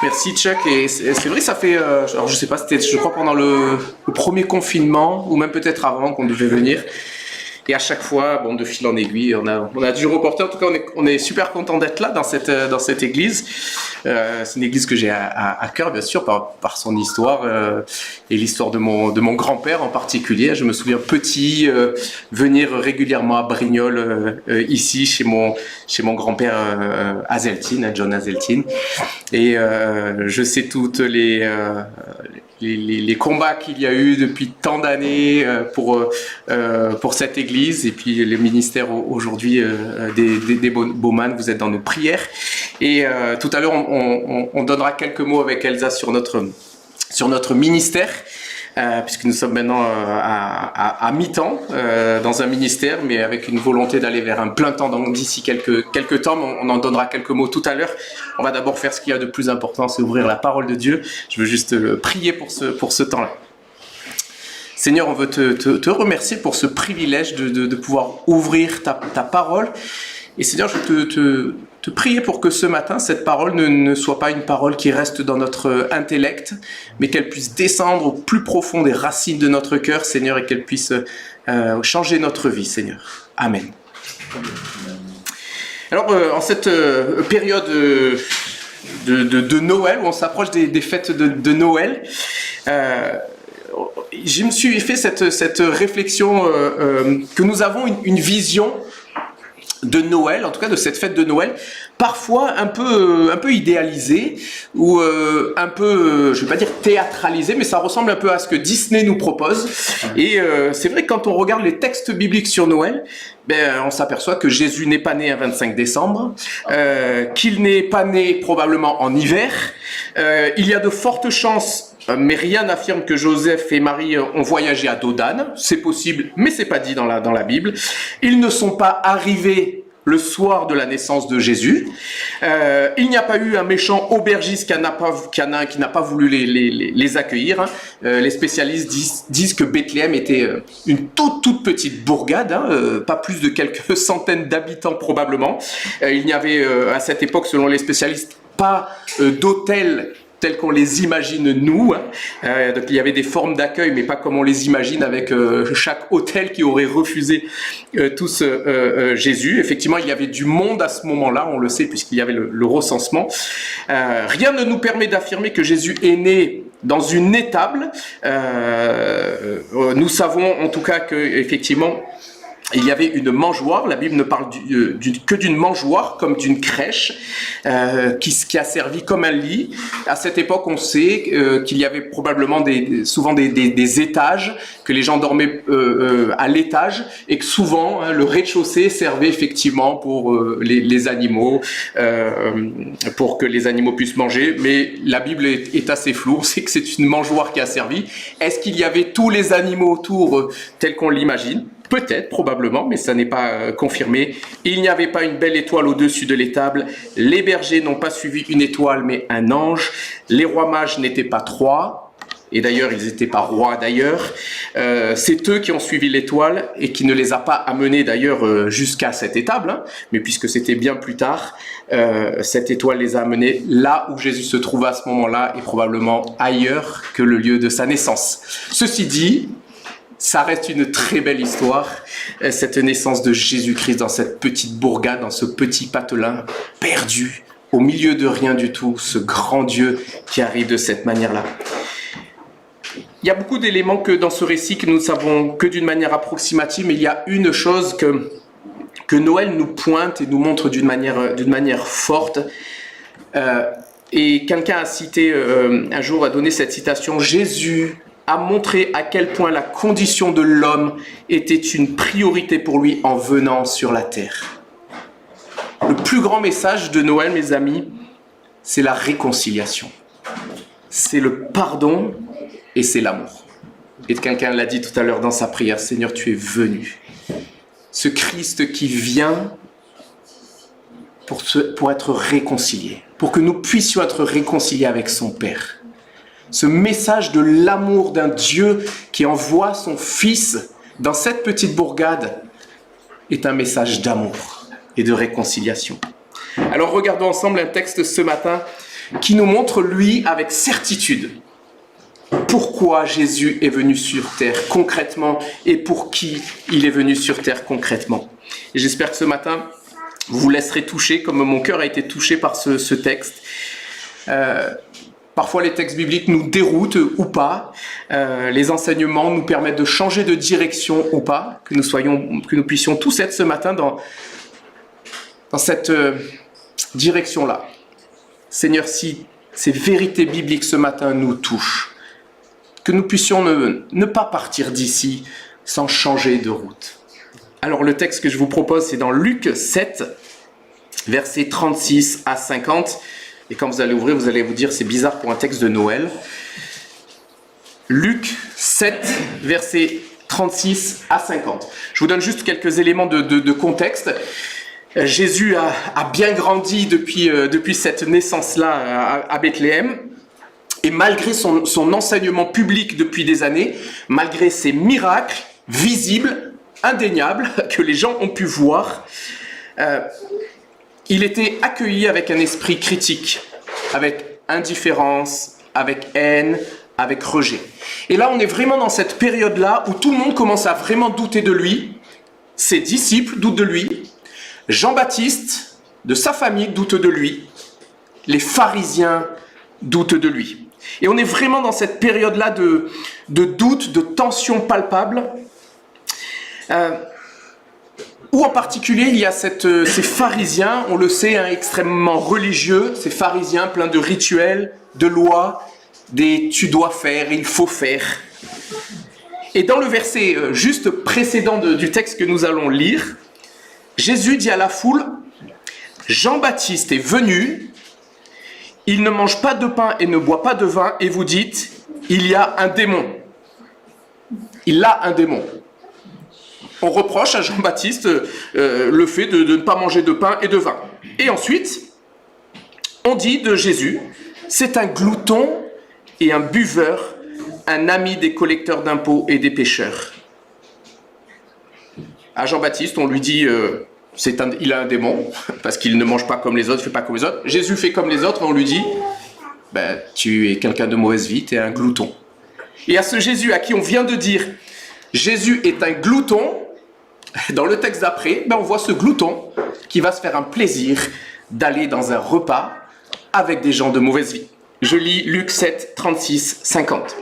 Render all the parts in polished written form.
Merci Chuck. Et c'est vrai, ça fait, alors je sais pas, c'était je crois pendant le premier confinement ou même peut-être avant qu'on devait venir. Et à chaque fois, bon, de fil en aiguille, on a dû reporter. En tout cas, on est super content d'être là dans cette église. C'est une église que j'ai à cœur, bien sûr, par son histoire et l'histoire de mon grand-père en particulier. Je me souviens petit venir régulièrement à Brignoles ici chez mon grand-père Hazeltine, John Hazeltine. Et je sais toutes les combats qu'il y a eu depuis tant d'années pour cette église et puis le ministère aujourd'hui des Baumann, vous êtes dans nos prières. Et tout à l'heure, on donnera quelques mots avec Elsa sur notre ministère. Puisque nous sommes maintenant à mi-temps dans un ministère, mais avec une volonté d'aller vers un plein temps d'ici quelques temps. On en donnera quelques mots tout à l'heure. On va d'abord faire ce qu'il y a de plus important, c'est ouvrir la parole de Dieu. Je veux juste prier pour ce temps-là. Seigneur, on veut te remercier pour ce privilège de pouvoir ouvrir ta parole. Et Seigneur, je veux te prier pour que ce matin, cette parole ne soit pas une parole qui reste dans notre intellect, mais qu'elle puisse descendre au plus profond des racines de notre cœur, Seigneur, et qu'elle puisse changer notre vie, Seigneur. Amen. Alors, en cette période de Noël, où on s'approche des fêtes de Noël, je me suis fait cette réflexion que nous avons une vision de Noël, en tout cas de cette fête de Noël, parfois un peu idéalisée ou un peu, je vais pas dire théâtralisée, mais ça ressemble un peu à ce que Disney nous propose. Et c'est vrai que quand on regarde les textes bibliques sur Noël, on s'aperçoit que Jésus n'est pas né un 25 décembre, qu'il n'est pas né probablement en hiver. Il y a de fortes chances, mais rien n'affirme que Joseph et Marie ont voyagé à Dodane. C'est possible, mais c'est pas dit dans la Bible. Ils ne sont pas arrivés le soir de la naissance de Jésus. Il n'y a pas eu un méchant aubergiste qui n'a pas voulu les accueillir. Les spécialistes disent que Bethléem était une toute petite bourgade, pas plus de quelques centaines d'habitants probablement. Il n'y avait à cette époque, selon les spécialistes, pas d'hôtel tels qu'on les imagine nous. Donc il y avait des formes d'accueil, mais pas comme on les imagine avec chaque hôtel qui aurait refusé tous Jésus. Effectivement, il y avait du monde à ce moment-là, on le sait, puisqu'il y avait le recensement. Rien ne nous permet d'affirmer que Jésus est né dans une étable. Nous savons en tout cas que, effectivement, il y avait une mangeoire. La Bible ne parle que d'une mangeoire, comme d'une crèche, qui a servi comme un lit. À cette époque, on sait qu'il y avait probablement souvent des étages, que les gens dormaient à l'étage, et que souvent, le rez-de-chaussée servait effectivement pour les animaux, pour que les animaux puissent manger. Mais la Bible est assez floue. On sait que c'est une mangeoire qui a servi. Est-ce qu'il y avait tous les animaux autour tels qu'on l'imagine ? Peut-être, probablement, mais ça n'est pas confirmé. Il n'y avait pas une belle étoile au-dessus de l'étable. Les bergers n'ont pas suivi une étoile, mais un ange. Les rois mages n'étaient pas 3. Et d'ailleurs, ils n'étaient pas rois d'ailleurs. C'est eux qui ont suivi l'étoile et qui ne les a pas amenés d'ailleurs jusqu'à cette étable. Mais puisque c'était bien plus tard, cette étoile les a amenés là où Jésus se trouvait à ce moment-là et probablement ailleurs que le lieu de sa naissance. Ceci dit, ça reste une très belle histoire, cette naissance de Jésus-Christ dans cette petite bourgade, dans ce petit patelin perdu, au milieu de rien du tout, ce grand Dieu qui arrive de cette manière-là. Il y a beaucoup d'éléments que dans ce récit que nous ne savons que d'une manière approximative, mais il y a une chose que Noël nous pointe et nous montre d'une manière forte. Et quelqu'un a cité, un jour a donné cette citation, Jésus a montré à quel point la condition de l'homme était une priorité pour lui en venant sur la terre. Le plus grand message de Noël, mes amis, c'est la réconciliation. C'est le pardon et c'est l'amour. Et quelqu'un l'a dit tout à l'heure dans sa prière, Seigneur, tu es venu. Ce Christ qui vient pour être réconcilié, pour que nous puissions être réconciliés avec son Père. Ce message de l'amour d'un Dieu qui envoie son Fils dans cette petite bourgade est un message d'amour et de réconciliation. Alors regardons ensemble un texte ce matin qui nous montre, lui, avec certitude, pourquoi Jésus est venu sur terre concrètement et pour qui il est venu sur terre concrètement. Et j'espère que ce matin, vous vous laisserez toucher, comme mon cœur a été touché par ce texte. Parfois, les textes bibliques nous déroutent ou pas. Les enseignements nous permettent de changer de direction ou pas. Que nous puissions tous être ce matin dans cette direction-là. Seigneur, si ces vérités bibliques ce matin nous touchent, que nous puissions ne pas partir d'ici sans changer de route. Alors le texte que je vous propose, c'est dans Luc 7, versets 36 à 50. Et quand vous allez ouvrir, vous allez vous dire, c'est bizarre pour un texte de Noël. Luc 7, versets 36 à 50. Je vous donne juste quelques éléments de contexte. Jésus a bien grandi depuis cette naissance-là à Bethléem. Et malgré son enseignement public depuis des années, malgré ses miracles visibles, indéniables, que les gens ont pu voir, il était accueilli avec un esprit critique, avec indifférence, avec haine, avec rejet. Et là, on est vraiment dans cette période-là où tout le monde commence à vraiment douter de lui. Ses disciples doutent de lui. Jean-Baptiste, de sa famille, doute de lui. Les pharisiens doutent de lui. Et on est vraiment dans cette période-là de doute, de tension palpable. Où en particulier, il y a ces pharisiens, on le sait, extrêmement religieux, ces pharisiens pleins de rituels, de lois, des « tu dois faire »,« il faut faire ». Et dans le verset juste précédent du texte que nous allons lire, Jésus dit à la foule, « Jean-Baptiste est venu, il ne mange pas de pain et ne boit pas de vin, et vous dites, il y a un démon. » Il a un démon. On reproche à Jean-Baptiste le fait de ne pas manger de pain et de vin. Et ensuite, on dit de Jésus, c'est un glouton et un buveur, un ami des collecteurs d'impôts et des pécheurs. À Jean-Baptiste, on lui dit, il a un démon, parce qu'il ne mange pas comme les autres, il ne fait pas comme les autres. Jésus fait comme les autres, et on lui dit, tu es quelqu'un de mauvaise vie, tu es un glouton. Et à ce Jésus à qui on vient de dire, Jésus est un glouton, dans le texte d'après, on voit ce glouton qui va se faire un plaisir d'aller dans un repas avec des gens de mauvaise vie. Je lis Luc 7, 36, 50.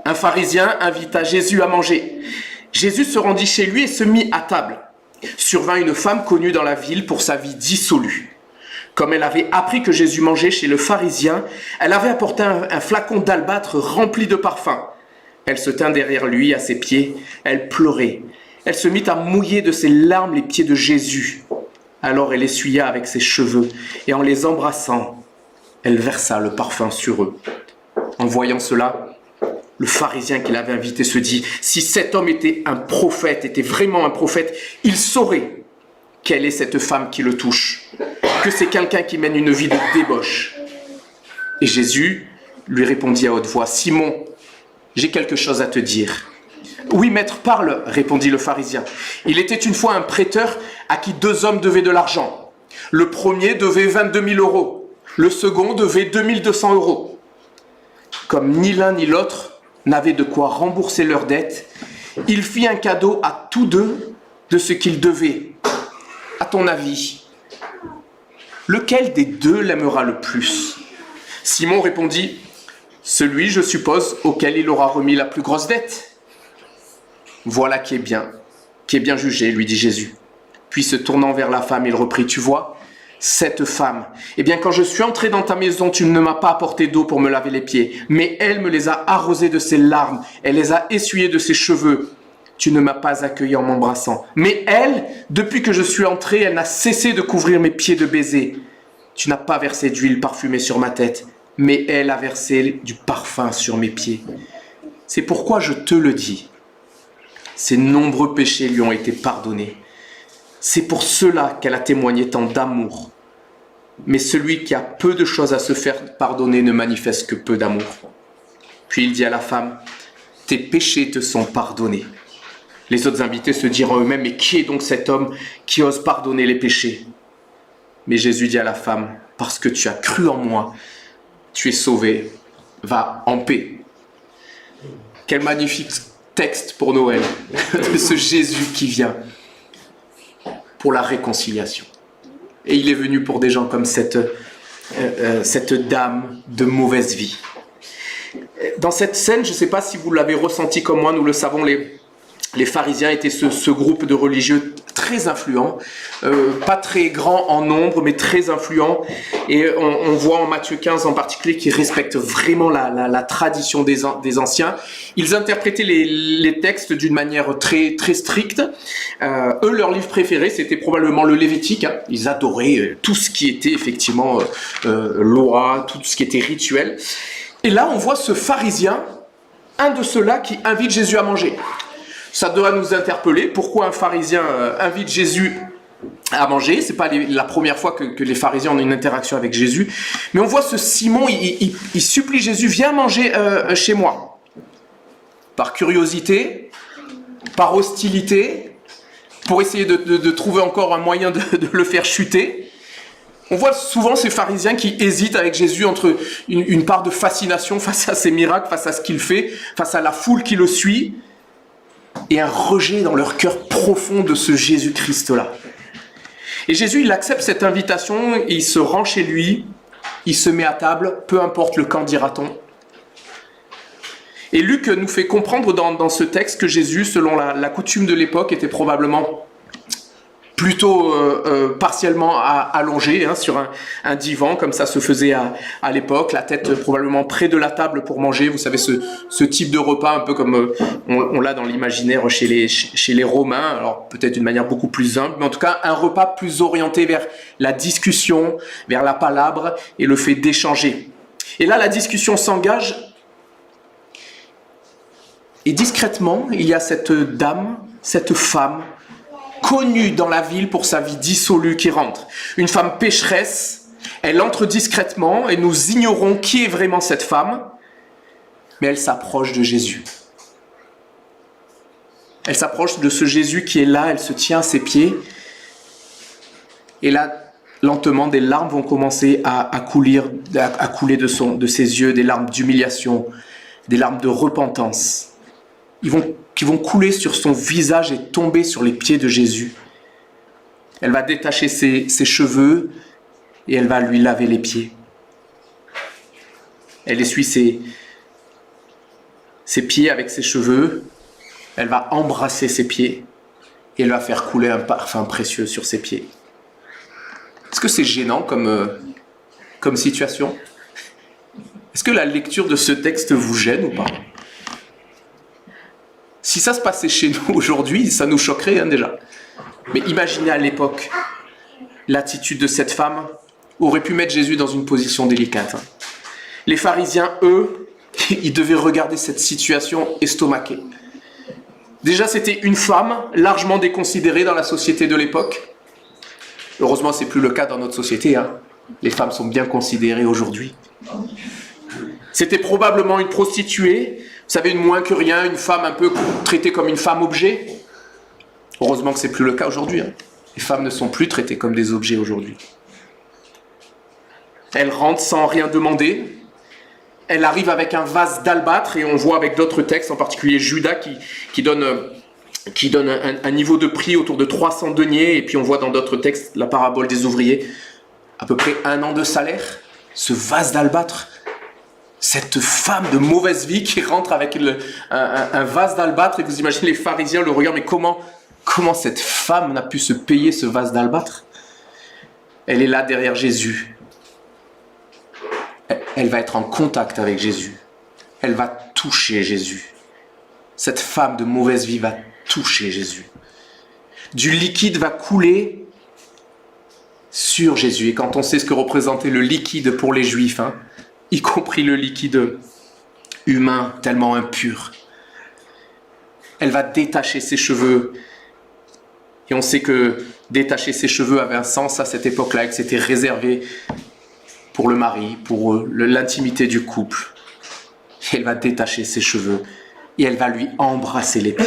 Un pharisien invita Jésus à manger. Jésus se rendit chez lui et se mit à table. Survint une femme connue dans la ville pour sa vie dissolue. Comme elle avait appris que Jésus mangeait chez le pharisien, elle avait apporté un flacon d'albâtre rempli de parfum. Elle se tint derrière lui à ses pieds, elle pleurait. Elle se mit à mouiller de ses larmes les pieds de Jésus. Alors elle essuya avec ses cheveux, et en les embrassant, elle versa le parfum sur eux. En voyant cela, le pharisien qui l'avait invité se dit, si cet homme était un prophète, était vraiment un prophète, il saurait quelle est cette femme qui le touche, que c'est quelqu'un qui mène une vie de débauche. Et Jésus lui répondit à haute voix, Simon, j'ai quelque chose à te dire. Oui, maître, parle, répondit le pharisien. Il était une fois un prêteur à qui 2 hommes devaient de l'argent. Le premier devait 22 000 euros. Le second devait 2 200 euros. Comme ni l'un ni l'autre n'avaient de quoi rembourser leurs dettes, il fit un cadeau à tous deux de ce qu'ils devaient. À ton avis, lequel des deux l'aimera le plus ? Simon répondit, celui, je suppose, auquel il aura remis la plus grosse dette. Voilà qui est bien jugé, lui dit Jésus. Puis se tournant vers la femme, il reprit, tu vois, cette femme, eh bien quand je suis entré dans ta maison, tu ne m'as pas apporté d'eau pour me laver les pieds, mais elle me les a arrosés de ses larmes, elle les a essuyés de ses cheveux. Tu ne m'as pas accueilli en m'embrassant. Mais elle, depuis que je suis entré, elle n'a cessé de couvrir mes pieds de baisers. Tu n'as pas versé d'huile parfumée sur ma tête, mais elle a versé du parfum sur mes pieds. C'est pourquoi je te le dis. Ses nombreux péchés lui ont été pardonnés. C'est pour cela qu'elle a témoigné tant d'amour. Mais celui qui a peu de choses à se faire pardonner ne manifeste que peu d'amour. Puis il dit à la femme, « Tes péchés te sont pardonnés. » Les autres invités se diront eux-mêmes, « Mais qui est donc cet homme qui ose pardonner les péchés ?» Mais Jésus dit à la femme, parce que tu as cru en moi, tu es sauvée, va en paix. Quel magnifique texte pour Noël, de ce Jésus qui vient pour la réconciliation. Et il est venu pour des gens comme cette dame de mauvaise vie. Dans cette scène, je ne sais pas si vous l'avez ressenti comme moi, nous le savons, les pharisiens étaient ce groupe de religieux très influents, pas très grand en nombre, mais très influents. Et on voit en Matthieu 15 en particulier qu'ils respectent vraiment la tradition des anciens. Ils interprétaient les textes d'une manière très, très stricte. Eux, leur livre préféré, c'était probablement le Lévitique. Hein. Ils adoraient tout ce qui était effectivement loi, tout ce qui était rituel. Et là, on voit ce pharisien, un de ceux-là qui invite Jésus à manger. Ça doit nous interpeller. Pourquoi un pharisien invite Jésus à manger? C'est pas la première fois que les pharisiens ont une interaction avec Jésus. Mais on voit ce Simon, il supplie Jésus, viens manger chez moi. Par curiosité, par hostilité, pour essayer de trouver encore un moyen de le faire chuter. On voit souvent ces pharisiens qui hésitent avec Jésus entre une part de fascination face à ses miracles, face à ce qu'il fait, face à la foule qui le suit, et un rejet dans leur cœur profond de ce Jésus-Christ-là. Et Jésus, il accepte cette invitation, et il se rend chez lui, il se met à table, peu importe le quand dira-t-on. Et Luc nous fait comprendre dans ce texte que Jésus, selon la coutume de l'époque, était probablement plutôt partiellement allongé sur un divan, comme ça se faisait à l'époque, la tête probablement près de la table pour manger. Vous savez, ce type de repas, un peu comme on l'a dans l'imaginaire chez les Romains, alors peut-être d'une manière beaucoup plus humble, mais en tout cas un repas plus orienté vers la discussion, vers la palabre et le fait d'échanger. Et là, la discussion s'engage, et discrètement, il y a cette dame, cette femme, connue dans la ville pour sa vie dissolue qui rentre. Une femme pécheresse, elle entre discrètement et nous ignorons qui est vraiment cette femme, mais elle s'approche de Jésus. Elle s'approche de ce Jésus qui est là, elle se tient à ses pieds, et là, lentement, des larmes vont commencer à couler de ses yeux, des larmes d'humiliation, des larmes de repentance. Qui vont couler sur son visage et tomber sur les pieds de Jésus. Elle va détacher ses cheveux et elle va lui laver les pieds. Elle essuie ses pieds avec ses cheveux, elle va embrasser ses pieds et elle va faire couler un parfum précieux sur ses pieds. Est-ce que c'est gênant comme situation? Est-ce que la lecture de ce texte vous gêne ou pas? Si ça se passait chez nous aujourd'hui, ça nous choquerait déjà. Mais imaginez à l'époque, l'attitude de cette femme aurait pu mettre Jésus dans une position délicate. Les pharisiens, eux, ils devaient regarder cette situation estomaquée. Déjà, c'était une femme largement déconsidérée dans la société de l'époque. Heureusement, c'est plus le cas dans notre société. Les femmes sont bien considérées aujourd'hui. C'était probablement une prostituée. Vous savez, une moins que rien, une femme un peu traitée comme une femme objet. Heureusement que ce n'est plus le cas aujourd'hui. Les femmes ne sont plus traitées comme des objets aujourd'hui. Elle rentre sans rien demander. Elle arrive avec un vase d'albâtre et on voit avec d'autres textes, en particulier Judas qui donne un niveau de prix autour de 300 deniers. Et puis on voit dans d'autres textes la parabole des ouvriers, à peu près 1 an de salaire. Ce vase d'albâtre. Cette femme de mauvaise vie qui rentre avec un vase d'albâtre, et vous imaginez les pharisiens le regardent, mais comment cette femme n'a pu se payer ce vase d'albâtre? Elle est là derrière Jésus. Elle va être en contact avec Jésus. Elle va toucher Jésus. Cette femme de mauvaise vie va toucher Jésus. Du liquide va couler sur Jésus. Et quand on sait ce que représentait le liquide pour les Juifs, y compris le liquide humain tellement impur. Elle va détacher ses cheveux. Et on sait que détacher ses cheveux avait un sens à cette époque-là, et que c'était réservé pour le mari, pour l'intimité du couple. Et elle va détacher ses cheveux et elle va lui embrasser les pieds.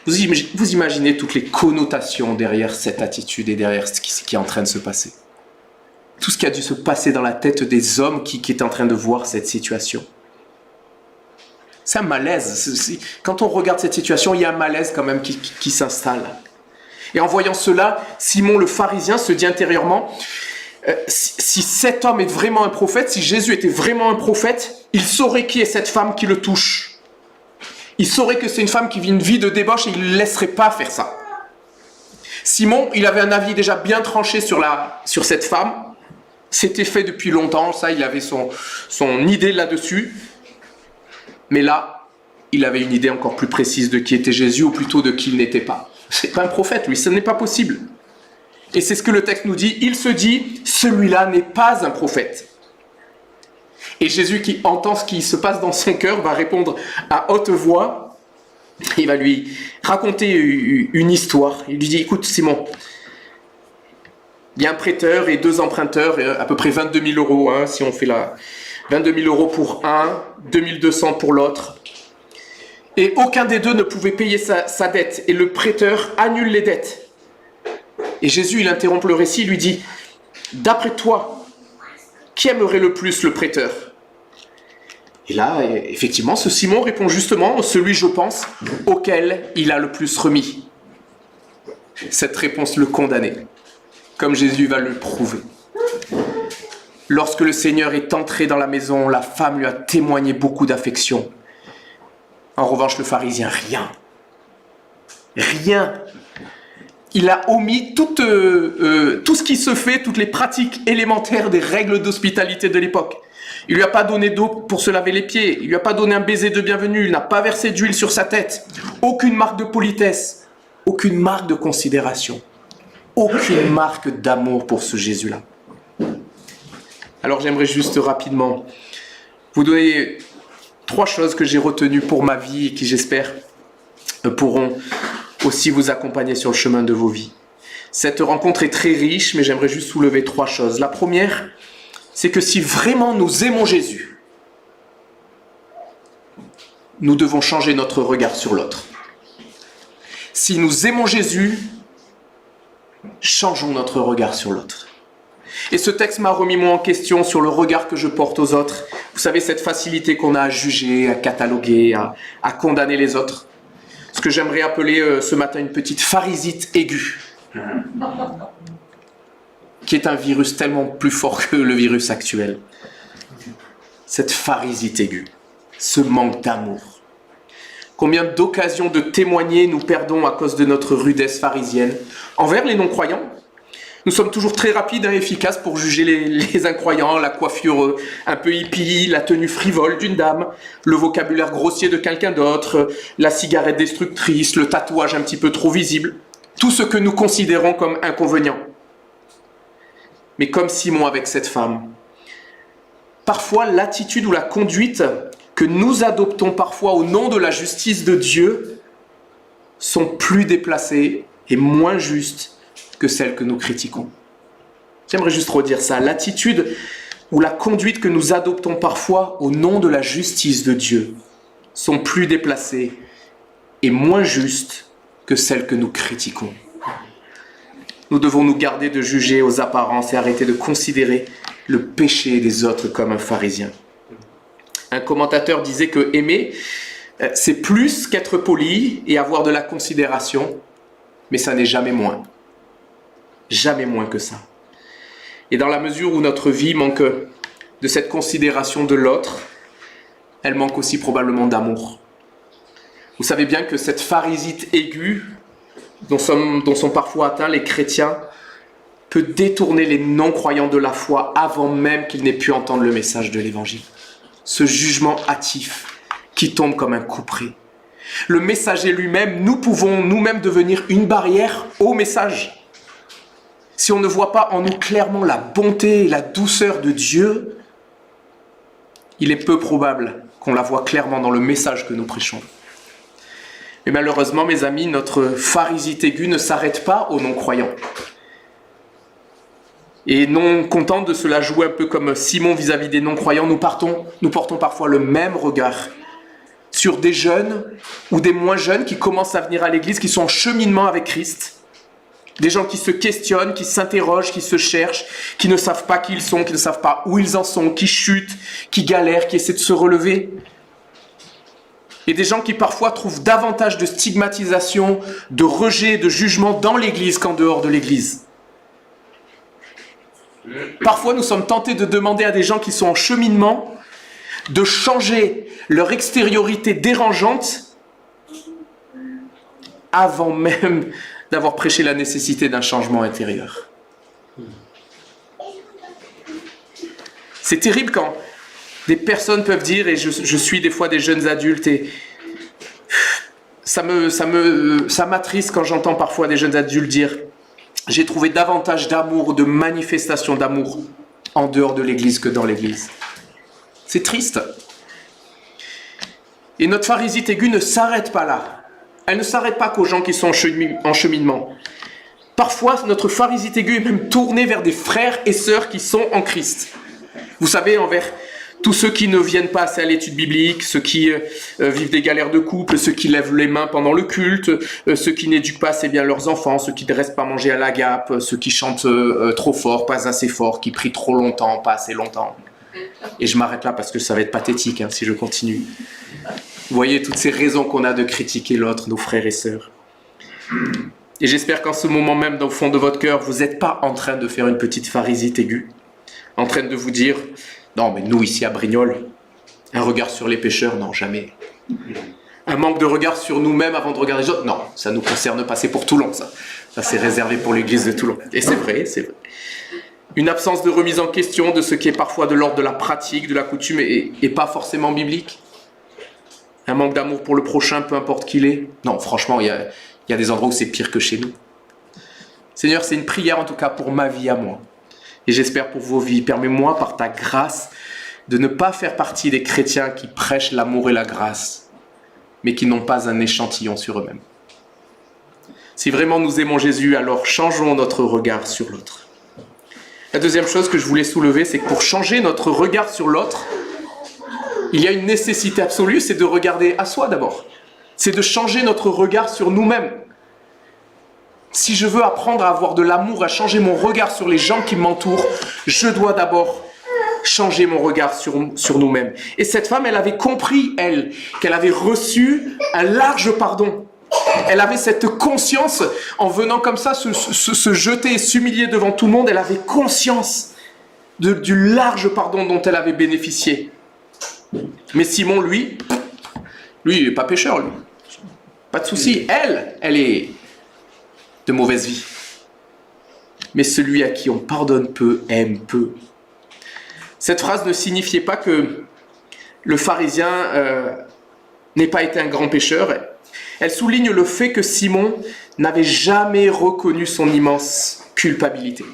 Vous imaginez toutes les connotations derrière cette attitude et derrière ce qui est en train de se passer. Tout ce qui a dû se passer dans la tête des hommes qui étaient en train de voir cette situation. C'est un malaise. Quand on regarde cette situation, il y a un malaise quand même qui s'installe. Et en voyant cela, Simon le pharisien se dit intérieurement, si cet homme est vraiment un prophète, si Jésus était vraiment un prophète, il saurait qui est cette femme qui le touche. Il saurait que c'est une femme qui vit une vie de débauche et il ne le laisserait pas faire ça. Simon, il avait un avis déjà bien tranché sur cette femme. C'était fait depuis longtemps, ça, il avait son idée là-dessus. Mais là, il avait une idée encore plus précise de qui était Jésus, ou plutôt de qui il n'était pas. C'est pas un prophète, lui, ce n'est pas possible. Et c'est ce que le texte nous dit. Il se dit, celui-là n'est pas un prophète. Et Jésus, qui entend ce qui se passe dans son cœur, va répondre à haute voix. Il va lui raconter une histoire. Il lui dit, écoute Simon, il y a un prêteur et 2 emprunteurs, à peu près 22 000 euros, hein, si on fait 22 000 euros pour un, 2200 pour l'autre. Et aucun des deux ne pouvait payer sa dette. Et le prêteur annule les dettes. Et Jésus, il interrompt le récit, il lui dit, d'après toi, qui aimerait le plus le prêteur? Et là, effectivement, ce Simon répond justement, celui, je pense, auquel il a le plus remis. Cette réponse le condamnait, comme Jésus va le prouver. Lorsque le Seigneur est entré dans la maison, la femme lui a témoigné beaucoup d'affection. En revanche, le pharisien, rien. Rien. Il a omis tout ce qui se fait, toutes les pratiques élémentaires des règles d'hospitalité de l'époque. Il lui a pas donné d'eau pour se laver les pieds. Il lui a pas donné un baiser de bienvenue. Il n'a pas versé d'huile sur sa tête. Aucune marque de politesse. Aucune marque de considération. Aucune marque d'amour pour ce Jésus-là. Alors j'aimerais juste rapidement vous donner 3 choses que j'ai retenues pour ma vie et qui, j'espère, pourront aussi vous accompagner sur le chemin de vos vies. Cette rencontre est très riche, mais j'aimerais juste soulever 3 choses. La première, c'est que si vraiment nous aimons Jésus, nous devons changer notre regard sur l'autre. Si nous aimons Jésus, changeons notre regard sur l'autre. Et ce texte m'a remis moi en question sur le regard que je porte aux autres. Vous savez, cette facilité qu'on a à juger, à cataloguer, à condamner les autres. Ce que j'aimerais appeler ce matin une petite pharisite aiguë. Qui est un virus tellement plus fort que le virus actuel. Cette pharisite aiguë. Ce manque d'amour. Combien d'occasions de témoigner nous perdons à cause de notre rudesse pharisienne envers les non-croyants. Nous sommes toujours très rapides et efficaces pour juger les incroyants, la coiffure un peu hippie, la tenue frivole d'une dame, le vocabulaire grossier de quelqu'un d'autre, la cigarette destructrice, le tatouage un petit peu trop visible, tout ce que nous considérons comme inconvénient. Mais comme Simon avec cette femme, parfois l'attitude ou la conduite que nous adoptons parfois au nom de la justice de Dieu sont plus déplacées et moins justes que celles que nous critiquons. J'aimerais juste redire ça. L'attitude ou la conduite que nous adoptons parfois au nom de la justice de Dieu sont plus déplacées et moins justes que celles que nous critiquons. Nous devons nous garder de juger aux apparences et arrêter de considérer le péché des autres comme un pharisien. Un commentateur disait que aimer, c'est plus qu'être poli et avoir de la considération, mais ça n'est jamais moins. Jamais moins que ça. Et dans la mesure où notre vie manque de cette considération de l'autre, elle manque aussi probablement d'amour. Vous savez bien que cette pharisite aiguë, dont sont parfois atteints les chrétiens, peut détourner les non-croyants de la foi avant même qu'ils n'aient pu entendre le message de l'Évangile. Ce jugement hâtif qui tombe comme un couperet. Le messager lui-même, nous pouvons nous-mêmes devenir une barrière au message. Si on ne voit pas en nous clairement la bonté et la douceur de Dieu, il est peu probable qu'on la voie clairement dans le message que nous prêchons. Mais malheureusement, mes amis, notre pharisite aiguë ne s'arrête pas aux non-croyants. Et non content de se la jouer un peu comme Simon vis-à-vis des non-croyants, nous portons parfois le même regard sur des jeunes ou des moins jeunes qui commencent à venir à l'église, qui sont en cheminement avec Christ. Des gens qui se questionnent, qui s'interrogent, qui se cherchent, qui ne savent pas qui ils sont, qui ne savent pas où ils en sont, qui chutent, qui galèrent, qui essaient de se relever. Et des gens qui parfois trouvent davantage de stigmatisation, de rejet, de jugement dans l'église qu'en dehors de l'église. Parfois, nous sommes tentés de demander à des gens qui sont en cheminement de changer leur extériorité dérangeante avant même d'avoir prêché la nécessité d'un changement intérieur. C'est terrible quand des personnes peuvent dire, et je suis des fois des jeunes adultes, et ça m'attriste quand j'entends parfois des jeunes adultes dire « J'ai trouvé davantage d'amour, de manifestation d'amour en dehors de l'église que dans l'église. » C'est triste. Et notre pharisite aiguë ne s'arrête pas là. Elle ne s'arrête pas qu'aux gens qui sont en cheminement. Parfois, notre pharisite aiguë est même tournée vers des frères et sœurs qui sont en Christ. Vous savez, envers tous ceux qui ne viennent pas assez à l'étude biblique, ceux qui vivent des galères de couple, ceux qui lèvent les mains pendant le culte, ceux qui n'éduquent pas assez bien leurs enfants, ceux qui ne restent pas manger à l'agape, ceux qui chantent trop fort, pas assez fort, qui prient trop longtemps, pas assez longtemps. Et je m'arrête là parce que ça va être pathétique si je continue. Vous voyez toutes ces raisons qu'on a de critiquer l'autre, nos frères et sœurs. Et j'espère qu'en ce moment même, dans le fond de votre cœur, vous n'êtes pas en train de faire une petite pharisite aiguë, en train de vous dire « Non, mais nous, ici à Brignoles, un regard sur les pécheurs, non, jamais. Un manque de regard sur nous-mêmes avant de regarder les autres, non, ça ne nous concerne pas, c'est pour Toulon, ça. Ça, c'est réservé pour l'église de Toulon. » Et c'est vrai, c'est vrai. Une absence de remise en question de ce qui est parfois de l'ordre de la pratique, de la coutume, et pas forcément biblique. Un manque d'amour pour le prochain, peu importe qui il est. Non, franchement, il y a des endroits où c'est pire que chez nous. Seigneur, c'est une prière en tout cas pour ma vie à moi. Et j'espère pour vos vies. Permets-moi, par ta grâce, de ne pas faire partie des chrétiens qui prêchent l'amour et la grâce, mais qui n'ont pas un échantillon sur eux-mêmes. Si vraiment nous aimons Jésus, alors changeons notre regard sur l'autre. La deuxième chose que je voulais soulever, c'est que pour changer notre regard sur l'autre, il y a une nécessité absolue, c'est de regarder à soi d'abord. C'est de changer notre regard sur nous-mêmes. Si je veux apprendre à avoir de l'amour, à changer mon regard sur les gens qui m'entourent, je dois d'abord changer mon regard sur nous-mêmes. Et cette femme, elle avait compris, elle, qu'elle avait reçu un large pardon. Elle avait cette conscience, en venant comme ça, se jeter et s'humilier devant tout le monde, elle avait conscience du large pardon dont elle avait bénéficié. Mais Simon, lui, il n'est pas pécheur, lui. Pas de souci. Elle est de mauvaise vie. Mais celui à qui on pardonne peu, aime peu. Cette phrase ne signifiait pas que le pharisien n'ait pas été un grand pécheur. Elle souligne le fait que Simon n'avait jamais reconnu son immense culpabilité.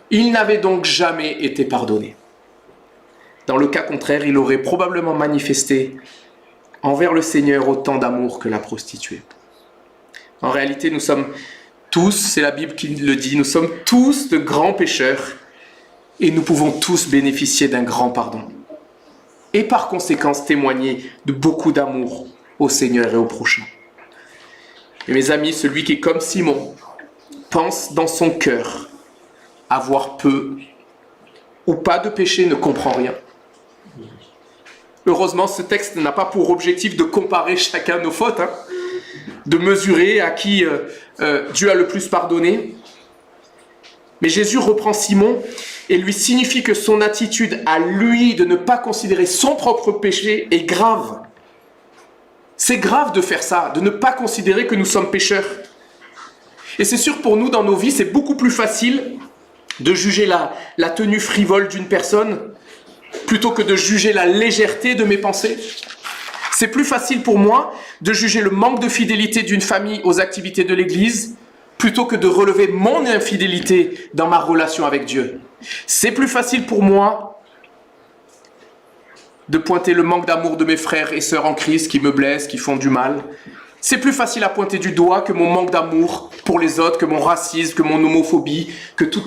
Il n'avait donc jamais été pardonné. Dans le cas contraire, il aurait probablement manifesté envers le Seigneur autant d'amour que la prostituée. En réalité, nous sommes tous, c'est la Bible qui le dit, nous sommes tous de grands pécheurs et nous pouvons tous bénéficier d'un grand pardon. Et par conséquent témoigner de beaucoup d'amour au Seigneur et au prochain. Et mes amis, celui qui est comme Simon pense dans son cœur avoir peu ou pas de péché ne comprend rien. Heureusement, ce texte n'a pas pour objectif de comparer chacun nos fautes, de mesurer à qui Dieu a le plus pardonné. Mais Jésus reprend Simon et lui signifie que son attitude à lui de ne pas considérer son propre péché est grave. C'est grave de faire ça, de ne pas considérer que nous sommes pécheurs. Et c'est sûr pour nous, dans nos vies, c'est beaucoup plus facile de juger la tenue frivole d'une personne plutôt que de juger la légèreté de mes pensées. C'est plus facile pour moi de juger le manque de fidélité d'une famille aux activités de l'Église plutôt que de relever mon infidélité dans ma relation avec Dieu. C'est plus facile pour moi de pointer le manque d'amour de mes frères et sœurs en Christ qui me blessent, qui font du mal. C'est plus facile à pointer du doigt que mon manque d'amour pour les autres, que mon racisme, que mon homophobie, que tout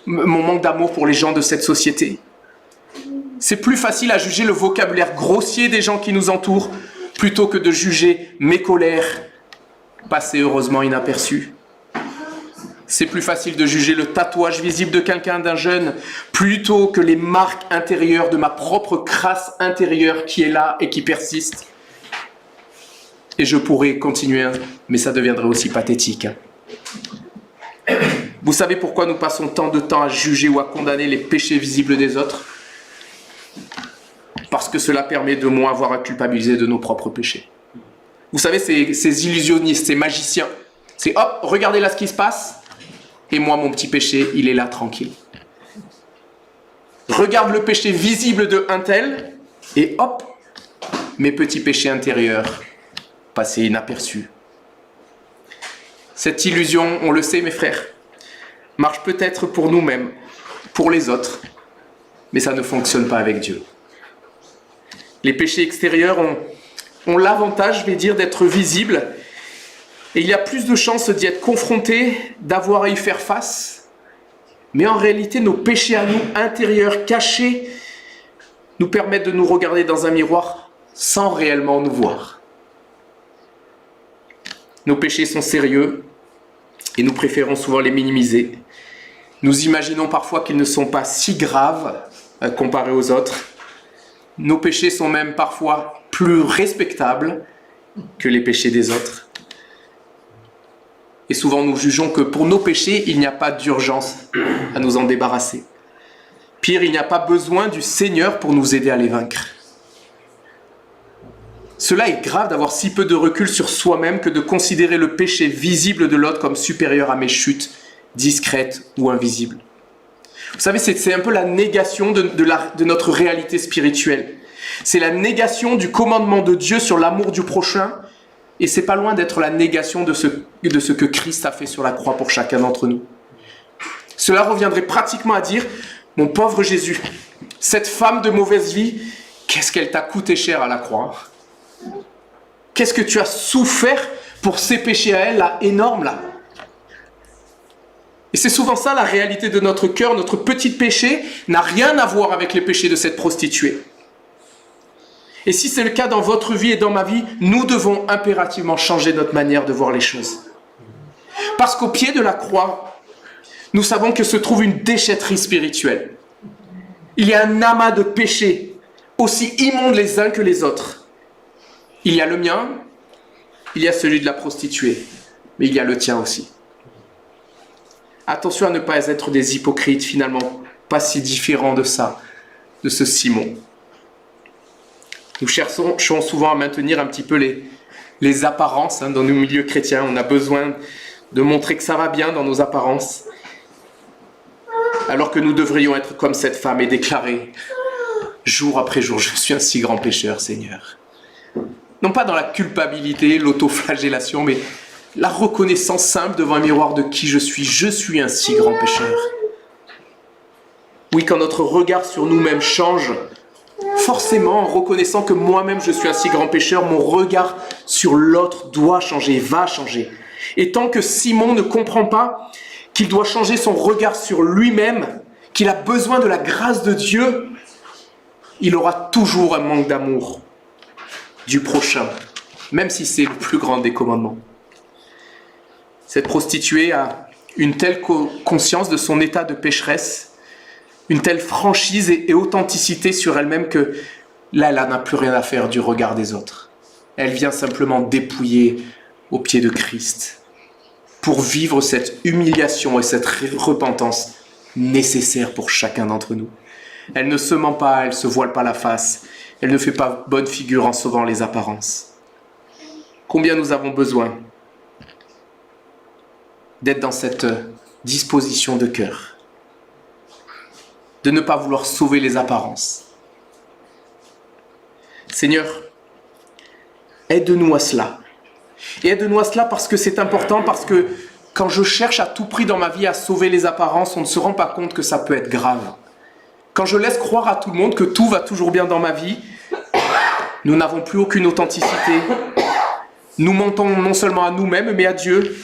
mon manque d'amour pour les gens de cette société. C'est plus facile à juger le vocabulaire grossier des gens qui nous entourent plutôt que de juger mes colères passer heureusement inaperçues. C'est plus facile de juger le tatouage visible de quelqu'un, d'un jeune, plutôt que les marques intérieures de ma propre crasse intérieure qui est là et qui persiste. Et je pourrais continuer, mais ça deviendrait aussi pathétique. Vous savez pourquoi nous passons tant de temps à juger ou à condamner les péchés visibles des autres? Parce que cela permet de moins avoir à culpabiliser de nos propres péchés. Vous savez, ces illusionnistes, ces magiciens, c'est hop, regardez là ce qui se passe, et moi, mon petit péché, il est là, tranquille. Regarde le péché visible de un tel, et hop, mes petits péchés intérieurs, passés inaperçus. Cette illusion, on le sait, mes frères, marche peut-être pour nous-mêmes, pour les autres, mais ça ne fonctionne pas avec Dieu. Les péchés extérieurs ont l'avantage, je vais dire, d'être visibles, et il y a plus de chances d'y être confronté, d'avoir à y faire face. Mais en réalité, nos péchés à nous, intérieurs, cachés, nous permettent de nous regarder dans un miroir sans réellement nous voir. Nos péchés sont sérieux et nous préférons souvent les minimiser. Nous imaginons parfois qu'ils ne sont pas si graves comparés aux autres. Nos péchés sont même parfois plus respectables que les péchés des autres. Et souvent nous jugeons que pour nos péchés, il n'y a pas d'urgence à nous en débarrasser. Pire, il n'y a pas besoin du Seigneur pour nous aider à les vaincre. Cela est grave d'avoir si peu de recul sur soi-même que de considérer le péché visible de l'autre comme supérieur à mes chutes, discrètes ou invisibles. Vous savez, c'est un peu la négation de notre réalité spirituelle. C'est la négation du commandement de Dieu sur l'amour du prochain, et c'est pas loin d'être la négation de ce que Christ a fait sur la croix pour chacun d'entre nous. Cela reviendrait pratiquement à dire, mon pauvre Jésus, cette femme de mauvaise vie, qu'est-ce qu'elle t'a coûté cher à la croix? Qu'est-ce que tu as souffert pour ces péchés à elle, là, énormes, là? Et c'est souvent ça la réalité de notre cœur. Notre petit péché n'a rien à voir avec les péchés de cette prostituée. Et si c'est le cas dans votre vie et dans ma vie, nous devons impérativement changer notre manière de voir les choses. Parce qu'au pied de la croix, nous savons que se trouve une déchetterie spirituelle. Il y a un amas de péchés, aussi immondes les uns que les autres. Il y a le mien, il y a celui de la prostituée, mais il y a le tien aussi. Attention à ne pas être des hypocrites, finalement pas si différents de ça, de ce Simon. Nous cherchons souvent à maintenir un petit peu les apparences dans nos milieux chrétiens. On a besoin de montrer que ça va bien dans nos apparences, alors que nous devrions être comme cette femme et déclarer jour après jour, je suis un si grand pécheur, Seigneur. Non pas dans la culpabilité, l'autoflagellation, mais la reconnaissance simple devant un miroir de qui je suis un si grand pécheur. Oui, quand notre regard sur nous-mêmes change, forcément, en reconnaissant que moi-même je suis un si grand pécheur, mon regard sur l'autre doit changer, va changer. Et tant que Simon ne comprend pas qu'il doit changer son regard sur lui-même, qu'il a besoin de la grâce de Dieu, il aura toujours un manque d'amour du prochain, même si c'est le plus grand des commandements. Cette prostituée a une telle conscience de son état de pécheresse, une telle franchise et authenticité sur elle-même que là, elle n'a plus rien à faire du regard des autres. Elle vient simplement dépouiller aux pieds de Christ pour vivre cette humiliation et cette repentance nécessaire pour chacun d'entre nous. Elle ne se ment pas, elle ne se voile pas la face, elle ne fait pas bonne figure en sauvant les apparences. Combien nous avons besoin d'être dans cette disposition de cœur, de ne pas vouloir sauver les apparences. Seigneur, aide-nous à cela. Et aide-nous à cela parce que c'est important, parce que quand je cherche à tout prix dans ma vie à sauver les apparences, on ne se rend pas compte que ça peut être grave. Quand je laisse croire à tout le monde que tout va toujours bien dans ma vie, nous n'avons plus aucune authenticité. Nous mentons non seulement à nous-mêmes, mais à Dieu.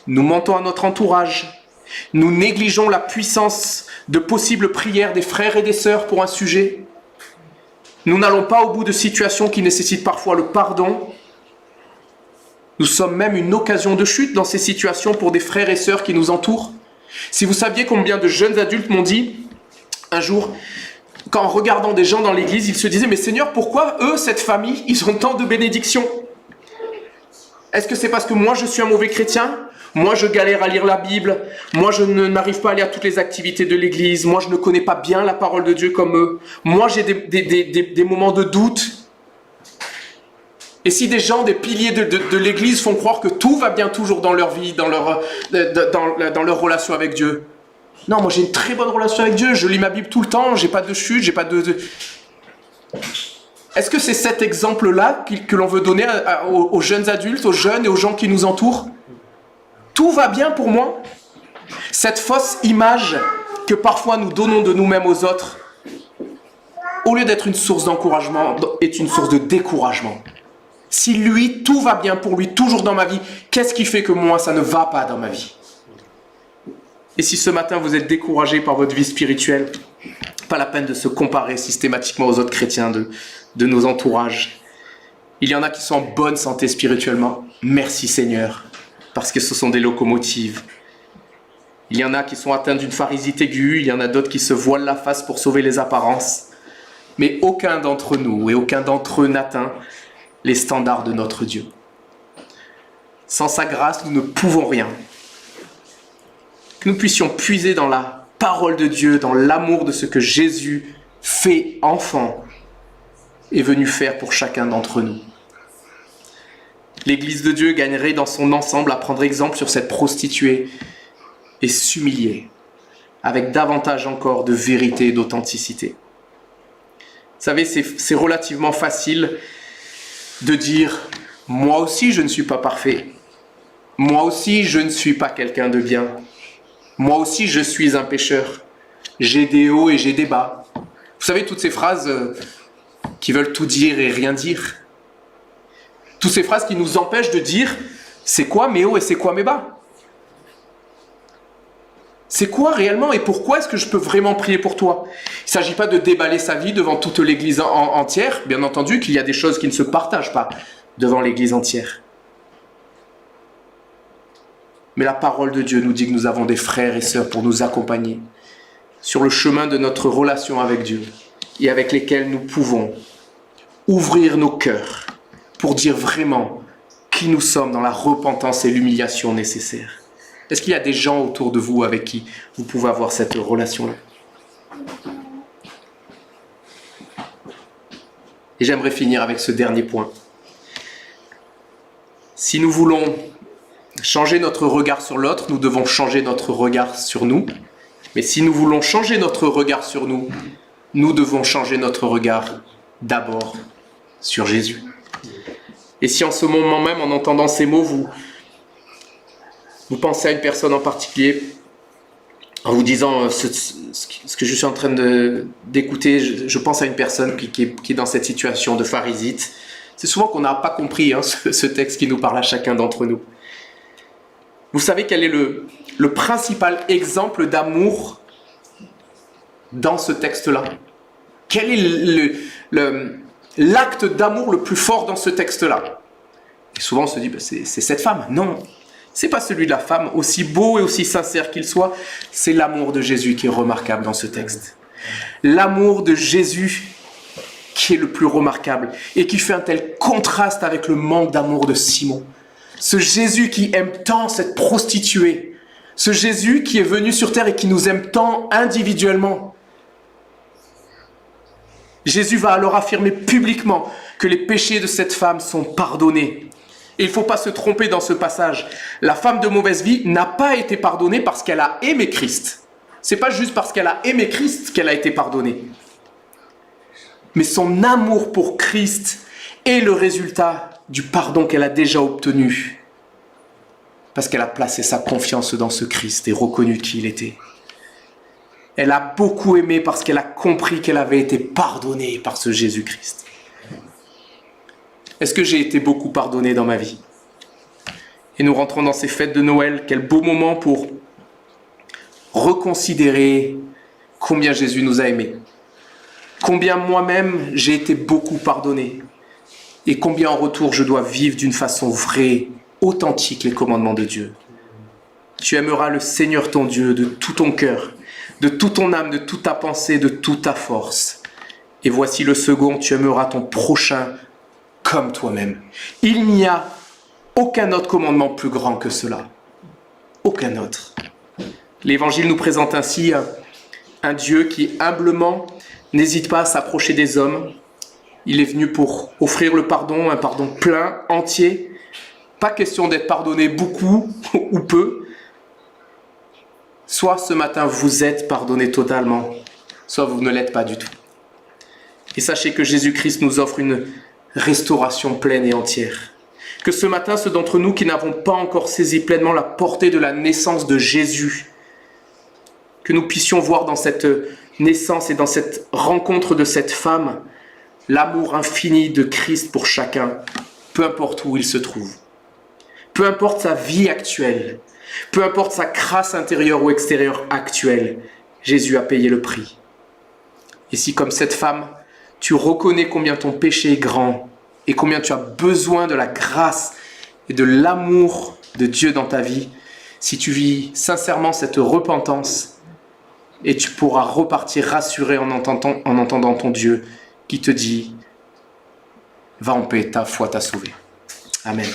Nous mentons à notre entourage. Nous négligeons la puissance de possibles prières des frères et des sœurs pour un sujet. Nous n'allons pas au bout de situations qui nécessitent parfois le pardon. Nous sommes même une occasion de chute dans ces situations pour des frères et sœurs qui nous entourent. Si vous saviez combien de jeunes adultes m'ont dit un jour, qu'en regardant des gens dans l'église, ils se disaient « Mais Seigneur, pourquoi eux, cette famille, ils ont tant de bénédictions ?» Est-ce que c'est parce que moi je suis un mauvais chrétien ? Moi je galère à lire la Bible, moi je n'arrive pas à aller à toutes les activités de l'église, moi je ne connais pas bien la parole de Dieu comme eux, moi j'ai des moments de doute. Et si des gens, des piliers de l'église font croire que tout va bien toujours dans leur vie, dans leur relation avec Dieu. Non, moi j'ai une très bonne relation avec Dieu, je lis ma Bible tout le temps, j'ai pas de chute, j'ai pas de... Est-ce que c'est cet exemple-là que l'on veut donner aux jeunes adultes, aux jeunes et aux gens qui nous entourent ? Tout va bien pour moi ? Cette fausse image que parfois nous donnons de nous-mêmes aux autres, au lieu d'être une source d'encouragement, est une source de découragement. Si lui, tout va bien pour lui, toujours dans ma vie, qu'est-ce qui fait que moi, ça ne va pas dans ma vie ? Et si ce matin, vous êtes découragé par votre vie spirituelle, pas la peine de se comparer systématiquement aux autres chrétiens de nos entourages. Il y en a qui sont en bonne santé spirituellement. Merci Seigneur, parce que ce sont des locomotives. Il y en a qui sont atteints d'une pharisite aiguë, il y en a d'autres qui se voilent la face pour sauver les apparences. Mais aucun d'entre nous et aucun d'entre eux n'atteint les standards de notre Dieu. Sans sa grâce, nous ne pouvons rien. Que nous puissions puiser dans la parole de Dieu, dans l'amour de ce que Jésus fait enfant est venu faire pour chacun d'entre nous. L'Église de Dieu gagnerait dans son ensemble à prendre exemple sur cette prostituée et s'humilier avec davantage encore de vérité et d'authenticité. Vous savez, c'est relativement facile de dire « Moi aussi, je ne suis pas parfait. Moi aussi, je ne suis pas quelqu'un de bien. Moi aussi, je suis un pécheur. J'ai des hauts et j'ai des bas. » Vous savez, toutes ces phrases qui veulent tout dire et rien dire. Toutes ces phrases qui nous empêchent de dire « C'est quoi mes hauts et c'est quoi mes bas ?» C'est quoi réellement et pourquoi est-ce que je peux vraiment prier pour toi ? Il ne s'agit pas de déballer sa vie devant toute l'Église entière. Bien entendu qu'il y a des choses qui ne se partagent pas devant l'Église entière. Mais la parole de Dieu nous dit que nous avons des frères et sœurs pour nous accompagner sur le chemin de notre relation avec Dieu et avec lesquels nous pouvons ouvrir nos cœurs pour dire vraiment qui nous sommes dans la repentance et l'humiliation nécessaires. Est-ce qu'il y a des gens autour de vous avec qui vous pouvez avoir cette relation-là ? Et j'aimerais finir avec ce dernier point. Si nous voulons changer notre regard sur l'autre, nous devons changer notre regard sur nous. Mais si nous voulons changer notre regard sur nous, nous devons changer notre regard d'abord sur Jésus. Et si en ce moment même, en entendant ces mots, vous pensez à une personne en particulier, en vous disant ce que je suis en train d'écouter, je pense à une personne qui est dans cette situation de pharisite. C'est souvent qu'on n'a pas compris ce texte qui nous parle à chacun d'entre nous. Vous savez quel est le principal exemple d'amour dans ce texte-là ? Quel est l'acte d'amour le plus fort dans ce texte-là ? Et souvent on se dit, c'est cette femme. Non, c'est pas celui de la femme, aussi beau et aussi sincère qu'il soit, c'est l'amour de Jésus qui est remarquable dans ce texte. L'amour de Jésus qui est le plus remarquable et qui fait un tel contraste avec le manque d'amour de Simon. Ce Jésus qui aime tant cette prostituée, ce Jésus qui est venu sur terre et qui nous aime tant individuellement. Jésus va alors affirmer publiquement que les péchés de cette femme sont pardonnés. Et il ne faut pas se tromper dans ce passage. La femme de mauvaise vie n'a pas été pardonnée parce qu'elle a aimé Christ. Ce n'est pas juste parce qu'elle a aimé Christ qu'elle a été pardonnée. Mais son amour pour Christ est le résultat du pardon qu'elle a déjà obtenu. Parce qu'elle a placé sa confiance dans ce Christ et reconnu qui il était. Elle a beaucoup aimé parce qu'elle a compris qu'elle avait été pardonnée par ce Jésus-Christ. Est-ce que j'ai été beaucoup pardonné dans ma vie ? Et nous rentrons dans ces fêtes de Noël. Quel beau moment pour reconsidérer combien Jésus nous a aimés. Combien moi-même j'ai été beaucoup pardonné et combien en retour je dois vivre d'une façon vraie, authentique les commandements de Dieu. Tu aimeras le Seigneur ton Dieu de tout ton cœur, de toute ton âme, de toute ta pensée, de toute ta force. Et voici le second, tu aimeras ton prochain comme toi-même. Il n'y a aucun autre commandement plus grand que cela. Aucun autre. L'Évangile nous présente ainsi un Dieu qui humblement n'hésite pas à s'approcher des hommes. Il est venu pour offrir le pardon, un pardon plein, entier. Pas question d'être pardonné beaucoup ou peu. Soit ce matin vous êtes pardonné totalement, soit vous ne l'êtes pas du tout. Et sachez que Jésus-Christ nous offre une restauration pleine et entière. Que ce matin, ceux d'entre nous qui n'avons pas encore saisi pleinement la portée de la naissance de Jésus, que nous puissions voir dans cette naissance et dans cette rencontre de cette femme, l'amour infini de Christ pour chacun, peu importe où il se trouve. Peu importe sa vie actuelle, peu importe sa grâce intérieure ou extérieure actuelle, Jésus a payé le prix. Et si comme cette femme, tu reconnais combien ton péché est grand et combien tu as besoin de la grâce et de l'amour de Dieu dans ta vie, si tu vis sincèrement cette repentance, et tu pourras repartir rassuré en entendant ton Dieu qui te dit « Va en paix, ta foi t'a sauvé. » Amen.